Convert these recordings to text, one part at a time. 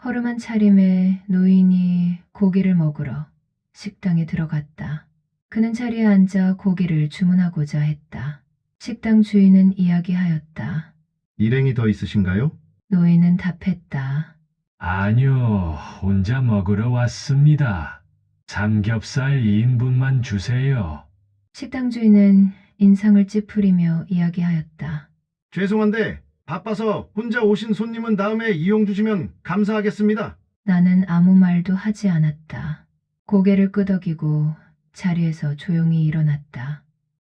허름한 차림에 노인이 고기를 먹으러 식당에 들어갔다. 그는 자리에 앉아 고기를 주문하고자 했다. 식당 주인은 이야기하였다. 일행이 더 있으신가요? 노인은 답했다. 아니요, 혼자 먹으러 왔습니다. 삼겹살 2인분만 주세요. 식당 주인은 인상을 찌푸리며 이야기하였다. 죄송한데 바빠서 혼자 오신 손님은 다음에 이용 주시면 감사하겠습니다. 나는 아무 말도 하지 않았다. 고개를 끄덕이고 자리에서 조용히 일어났다.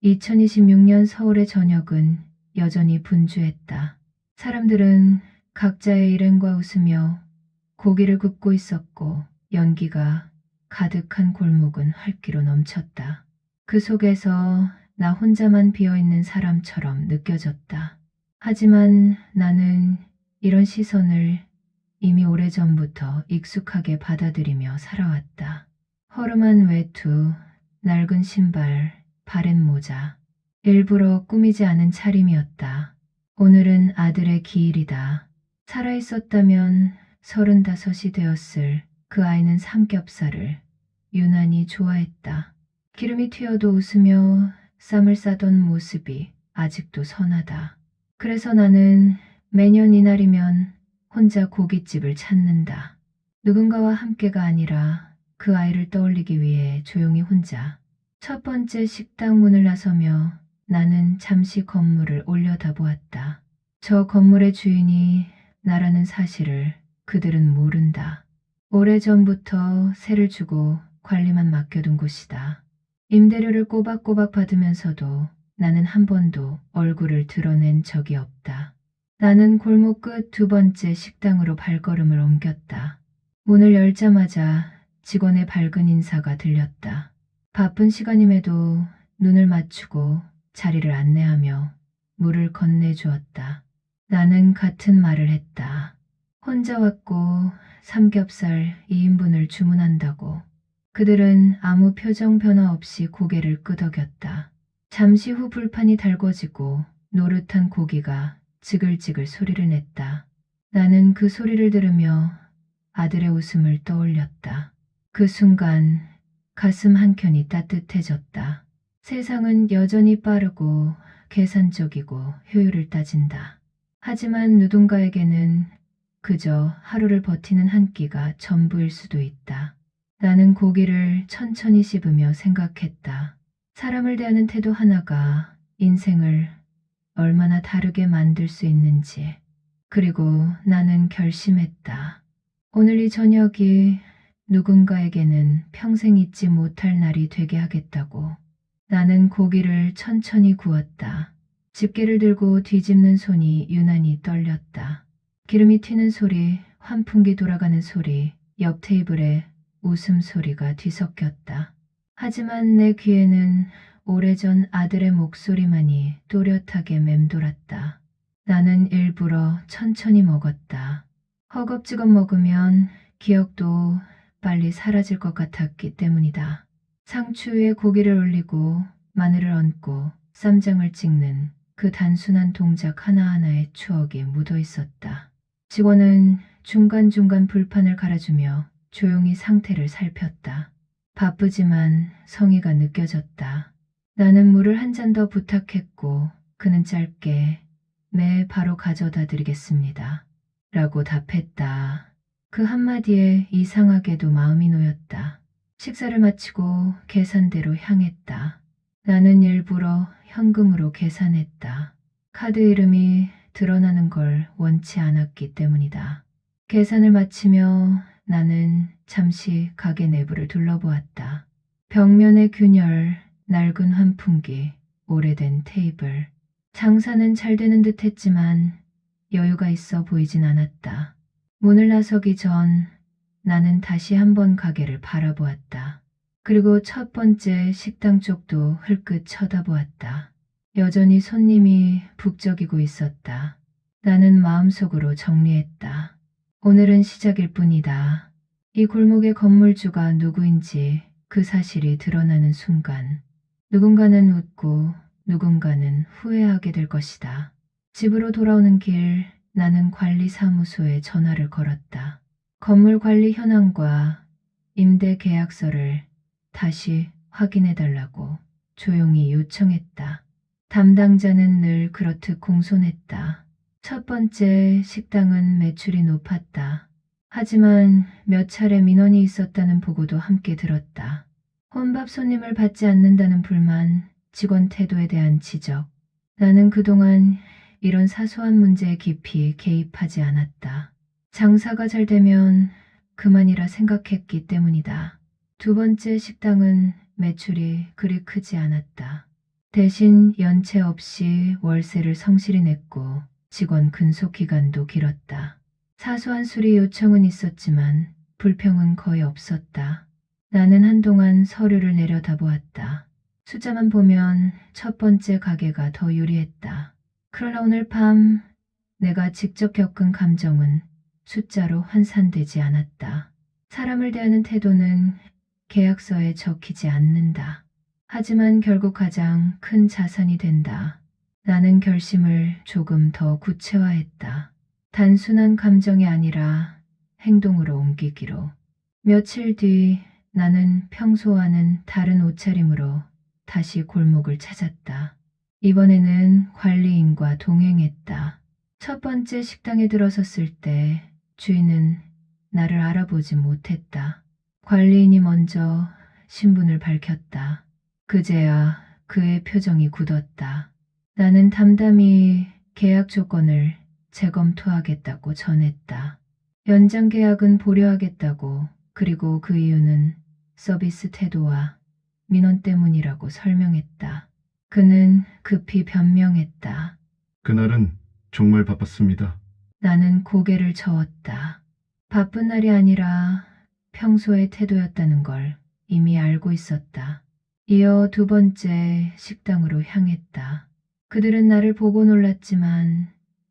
2026년 서울의 저녁은 여전히 분주했다. 사람들은 각자의 일행과 웃으며 고기를 굽고 있었고 연기가 가득한 골목은 활기로 넘쳤다. 그 속에서 나 혼자만 비어있는 사람처럼 느껴졌다. 하지만 나는 이런 시선을 이미 오래전부터 익숙하게 받아들이며 살아왔다. 허름한 외투, 낡은 신발, 바랜 모자. 일부러 꾸미지 않은 차림이었다. 오늘은 아들의 기일이다. 살아있었다면 35이 되었을 그 아이는 삼겹살을 유난히 좋아했다. 기름이 튀어도 웃으며 쌈을 싸던 모습이 아직도 선하다. 그래서 나는 매년 이날이면 혼자 고깃집을 찾는다. 누군가와 함께가 아니라 그 아이를 떠올리기 위해 조용히 혼자. 첫 번째 식당 문을 나서며 나는 잠시 건물을 올려다보았다. 저 건물의 주인이 나라는 사실을 그들은 모른다. 오래전부터 세를 주고 관리만 맡겨둔 곳이다. 임대료를 꼬박꼬박 받으면서도 나는 한 번도 얼굴을 드러낸 적이 없다. 나는 골목 끝 두 번째 식당으로 발걸음을 옮겼다. 문을 열자마자 직원의 밝은 인사가 들렸다. 바쁜 시간임에도 눈을 맞추고 자리를 안내하며 물을 건네주었다. 나는 같은 말을 했다. 혼자 왔고 삼겹살 2인분을 주문한다고. 그들은 아무 표정 변화 없이 고개를 끄덕였다. 잠시 후 불판이 달궈지고 노릇한 고기가 지글지글 소리를 냈다. 나는 그 소리를 들으며 아들의 웃음을 떠올렸다. 그 순간 가슴 한켠이 따뜻해졌다. 세상은 여전히 빠르고 계산적이고 효율을 따진다. 하지만 누군가에게는 그저 하루를 버티는 한 끼가 전부일 수도 있다. 나는 고기를 천천히 씹으며 생각했다. 사람을 대하는 태도 하나가 인생을 얼마나 다르게 만들 수 있는지. 그리고 나는 결심했다. 오늘 이 저녁이 누군가에게는 평생 잊지 못할 날이 되게 하겠다고. 나는 고기를 천천히 구웠다. 집게를 들고 뒤집는 손이 유난히 떨렸다. 기름이 튀는 소리, 환풍기 돌아가는 소리, 옆 테이블에 웃음소리가 뒤섞였다. 하지만 내 귀에는 오래전 아들의 목소리만이 또렷하게 맴돌았다. 나는 일부러 천천히 먹었다. 허겁지겁 먹으면 기억도 빨리 사라질 것 같았기 때문이다. 상추 위에 고기를 올리고 마늘을 얹고 쌈장을 찍는 그 단순한 동작 하나하나에 추억이 묻어 있었다. 직원은 중간중간 불판을 갈아주며 조용히 상태를 살폈다. 바쁘지만 성의가 느껴졌다. 나는 물을 한 잔 더 부탁했고 그는 짧게 네, 바로 가져다 드리겠습니다. 라고 답했다. 그 한마디에 이상하게도 마음이 놓였다. 식사를 마치고 계산대로 향했다. 나는 일부러 현금으로 계산했다. 카드 이름이 드러나는 걸 원치 않았기 때문이다. 계산을 마치며 나는 잠시 가게 내부를 둘러보았다. 벽면의 균열, 낡은 환풍기, 오래된 테이블. 장사는 잘 되는 듯 했지만 여유가 있어 보이진 않았다. 문을 나서기 전 나는 다시 한번 가게를 바라보았다. 그리고 첫 번째 식당 쪽도 흘끗 쳐다보았다. 여전히 손님이 북적이고 있었다. 나는 마음속으로 정리했다. 오늘은 시작일 뿐이다. 이 골목의 건물주가 누구인지 그 사실이 드러나는 순간 누군가는 웃고 누군가는 후회하게 될 것이다. 집으로 돌아오는 길 나는 관리사무소에 전화를 걸었다. 건물 관리 현황과 임대 계약서를 다시 확인해 달라고 조용히 요청했다. 담당자는 늘 그렇듯 공손했다. 첫 번째 식당은 매출이 높았다. 하지만 몇 차례 민원이 있었다는 보고도 함께 들었다. 혼밥 손님을 받지 않는다는 불만, 직원 태도에 대한 지적. 나는 그동안 이런 사소한 문제에 깊이 개입하지 않았다. 장사가 잘 되면 그만이라 생각했기 때문이다. 두 번째 식당은 매출이 그리 크지 않았다. 대신 연체 없이 월세를 성실히 냈고 직원 근속 기간도 길었다. 사소한 수리 요청은 있었지만 불평은 거의 없었다. 나는 한동안 서류를 내려다보았다. 숫자만 보면 첫 번째 가게가 더 유리했다. 그러나 오늘 밤 내가 직접 겪은 감정은 숫자로 환산되지 않았다. 사람을 대하는 태도는 계약서에 적히지 않는다. 하지만 결국 가장 큰 자산이 된다. 나는 결심을 조금 더 구체화했다. 단순한 감정이 아니라 행동으로 옮기기로. 며칠 뒤 나는 평소와는 다른 옷차림으로 다시 골목을 찾았다. 이번에는 관리인과 동행했다. 첫 번째 식당에 들어섰을 때 주인은 나를 알아보지 못했다. 관리인이 먼저 신분을 밝혔다. 그제야 그의 표정이 굳었다. 나는 담담히 계약 조건을 재검토하겠다고 전했다. 연장 계약은 보류하겠다고, 그리고 그 이유는 서비스 태도와 민원 때문이라고 설명했다. 그는 급히 변명했다. 그날은 정말 바빴습니다. 나는 고개를 저었다. 바쁜 날이 아니라 평소의 태도였다는 걸 이미 알고 있었다. 이어 두 번째 식당으로 향했다. 그들은 나를 보고 놀랐지만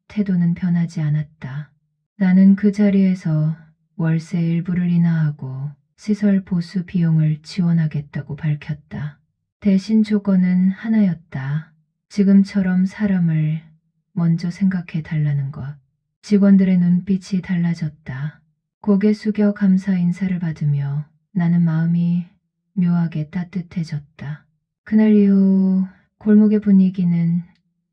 태도는 변하지 않았다. 나는 그 자리에서 월세 일부를 인하하고 시설 보수 비용을 지원하겠다고 밝혔다. 대신 조건은 하나였다. 지금처럼 사람을 먼저 생각해 달라는 것. 직원들의 눈빛이 달라졌다. 고개 숙여 감사 인사를 받으며 나는 마음이 묘하게 따뜻해졌다. 그날 이후 골목의 분위기는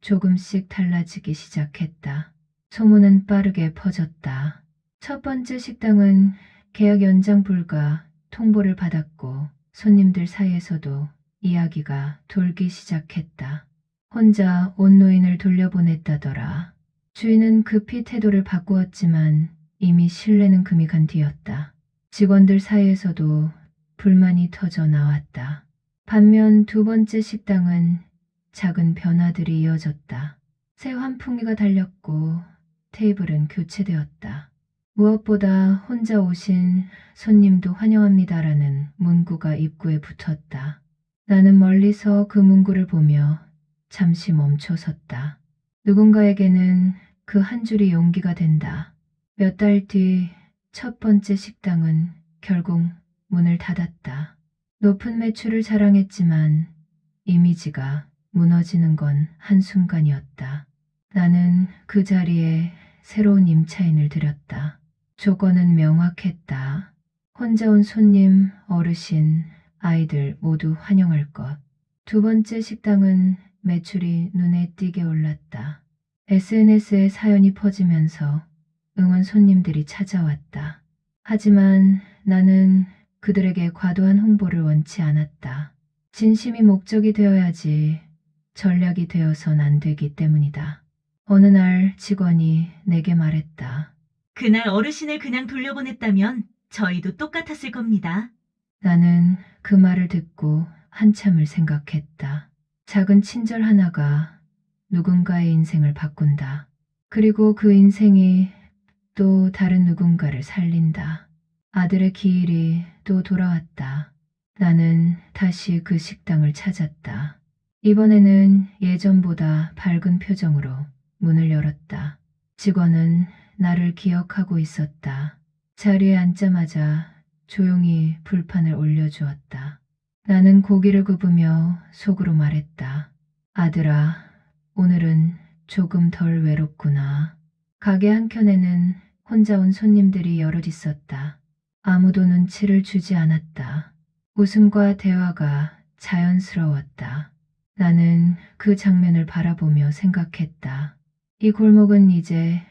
조금씩 달라지기 시작했다. 소문은 빠르게 퍼졌다. 첫 번째 식당은 계약 연장 불가 통보를 받았고 손님들 사이에서도 이야기가 돌기 시작했다. 혼자 온 노인을 돌려보냈다더라. 주인은 급히 태도를 바꾸었지만 이미 신뢰는 금이 간 뒤였다. 직원들 사이에서도 불만이 터져 나왔다. 반면 두 번째 식당은 작은 변화들이 이어졌다. 새 환풍기가 달렸고 테이블은 교체되었다. 무엇보다 혼자 오신 손님도 환영합니다라는 문구가 입구에 붙었다. 나는 멀리서 그 문구를 보며 잠시 멈춰 섰다. 누군가에게는 그 한 줄이 용기가 된다. 몇 달 뒤 첫 번째 식당은 결국 문을 닫았다. 높은 매출을 자랑했지만 이미지가 무너지는 건 한순간이었다. 나는 그 자리에 새로운 임차인을 들였다. 조건은 명확했다. 혼자 온 손님, 어르신, 아이들 모두 환영할 것. 두 번째 식당은 매출이 눈에 띄게 올랐다. SNS에 사연이 퍼지면서 응원 손님들이 찾아왔다. 하지만 나는 그들에게 과도한 홍보를 원치 않았다. 진심이 목적이 되어야지 전략이 되어선 안 되기 때문이다. 어느 날 직원이 내게 말했다. 그날 어르신을 그냥 돌려보냈다면 저희도 똑같았을 겁니다. 나는 그 말을 듣고 한참을 생각했다. 작은 친절 하나가 누군가의 인생을 바꾼다. 그리고 그 인생이 또 다른 누군가를 살린다. 아들의 기일이 또 돌아왔다. 나는 다시 그 식당을 찾았다. 이번에는 예전보다 밝은 표정으로 문을 열었다. 직원은 나를 기억하고 있었다. 자리에 앉자마자 조용히 불판을 올려주었다. 나는 고기를 굽으며 속으로 말했다. 아들아, 오늘은 조금 덜 외롭구나. 가게 한켠에는 혼자 온 손님들이 여럿 있었다. 아무도 눈치를 주지 않았다. 웃음과 대화가 자연스러웠다. 나는 그 장면을 바라보며 생각했다. 이 골목은 이제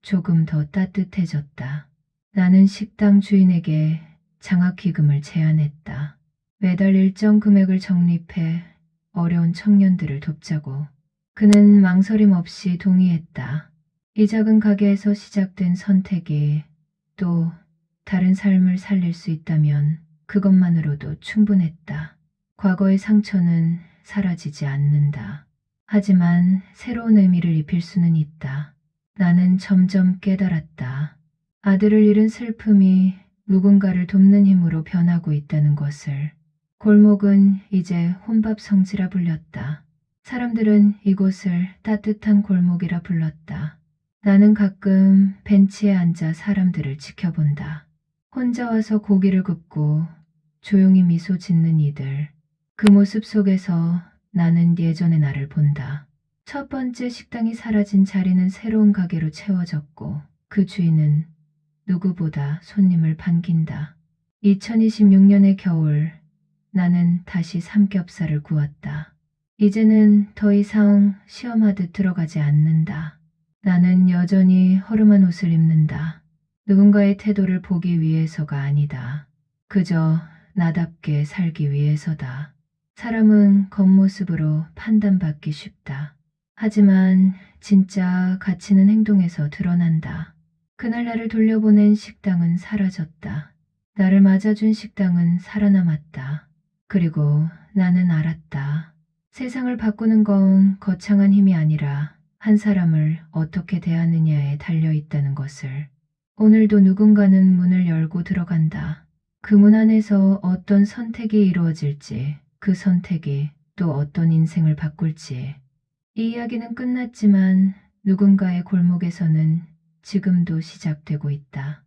조금 더 따뜻해졌다. 나는 식당 주인에게 장학기금을 제안했다. 매달 일정 금액을 적립해 어려운 청년들을 돕자고. 그는 망설임 없이 동의했다. 이 작은 가게에서 시작된 선택이 또 다른 삶을 살릴 수 있다면 그것만으로도 충분했다. 과거의 상처는 사라지지 않는다. 하지만 새로운 의미를 입힐 수는 있다. 나는 점점 깨달았다. 아들을 잃은 슬픔이 누군가를 돕는 힘으로 변하고 있다는 것을. 골목은 이제 혼밥 성지라 불렸다. 사람들은 이곳을 따뜻한 골목이라 불렀다. 나는 가끔 벤치에 앉아 사람들을 지켜본다. 혼자 와서 고기를 굽고 조용히 미소 짓는 이들. 그 모습 속에서 나는 예전의 나를 본다. 첫 번째 식당이 사라진 자리는 새로운 가게로 채워졌고 그 주인은 누구보다 손님을 반긴다. 2026년의 겨울, 나는 다시 삼겹살을 구웠다. 이제는 더 이상 시험하듯 들어가지 않는다. 나는 여전히 허름한 옷을 입는다. 누군가의 태도를 보기 위해서가 아니다. 그저 나답게 살기 위해서다. 사람은 겉모습으로 판단받기 쉽다. 하지만 진짜 가치는 행동에서 드러난다. 그날 나를 돌려보낸 식당은 사라졌다. 나를 맞아준 식당은 살아남았다. 그리고 나는 알았다. 세상을 바꾸는 건 거창한 힘이 아니라 한 사람을 어떻게 대하느냐에 달려있다는 것을. 오늘도 누군가는 문을 열고 들어간다. 그 문 안에서 어떤 선택이 이루어질지, 그 선택이 또 어떤 인생을 바꿀지. 이 이야기는 끝났지만 누군가의 골목에서는 지금도 시작되고 있다.